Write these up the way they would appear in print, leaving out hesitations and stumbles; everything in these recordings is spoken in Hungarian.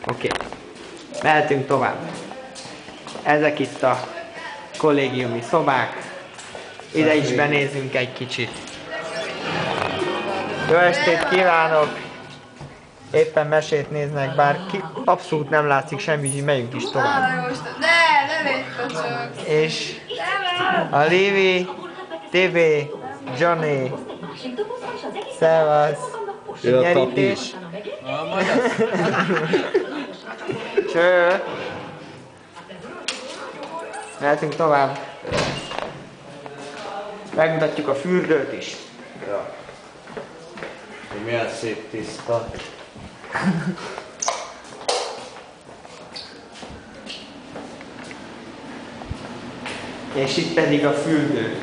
Oké. Mehetünk tovább. Ezek itt a kollégiumi szobák. Ide is benézünk egy kicsit. Jó estét kívánok! Éppen mesét néznek, bár abszolút nem látszik semmi, így megyünk is tovább. És a Livi, Tibi, Johnny, szevasz, nyerítés. Cső. Mehetünk tovább. Megmutatjuk a fürdőt is. Ja. Milyen szép tiszta. És itt pedig a fürdő.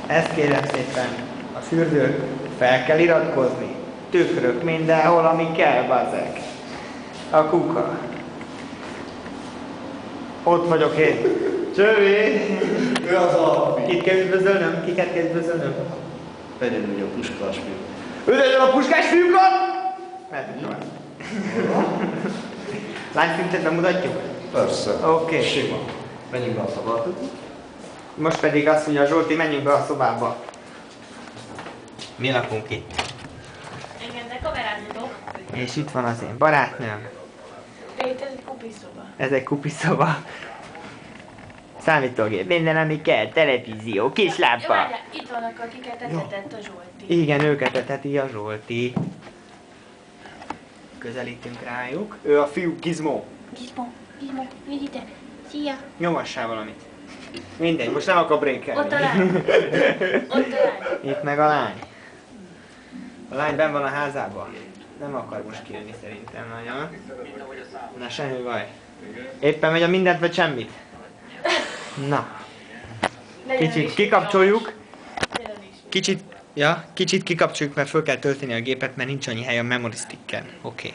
Ezt kérem szépen, a fürdő fel kell iratkozni. Tükrök mindenhol, ami kell, bazzeg. A kuka. Ott vagyok én. Csövi! Ő az alapja. Kit kell üdvözölnöm? Kiket kell üdvözölnöm? Vegyed meg a puskás fiú. Üdvözlöm a puskás fiúkat! Mehetünk tovább. Lányfilmet bemutatjuk? Persze. Oké. Sima. Menjünk be a szobába. Most pedig azt mondja Zsolti, menjünk be a szobába. Mi lakunk itt. Igen, de kamerát mutok. És itt van az én barátnőm. Itt ez egy kupiszoba. Ez egy kupiszoba. Számítógép, minden ami kell, televízió, kis Jó, lámpa. várjál, itt vannak, akiket etetett a Zsolti. Igen, őket eteti a Zsolti. Közelítünk rájuk. Ő a fiú Gizmo. Gizmo, jöjj ide. Szia. Nyomassál valamit. Mindegy, most nem akar brékelni. Ott a lány. Ott a lány. Itt meg a lány. A lány benn van a házában. Nem akar most kijönni szerintem nagyon. Na, semmi baj. Éppen megy a mindent vagy semmit? Na. Kicsit kikapcsoljuk. Kicsit kikapcsoljuk, mert föl kell tölteni a gépet, mert nincs annyi hely a memory sticken. Oké.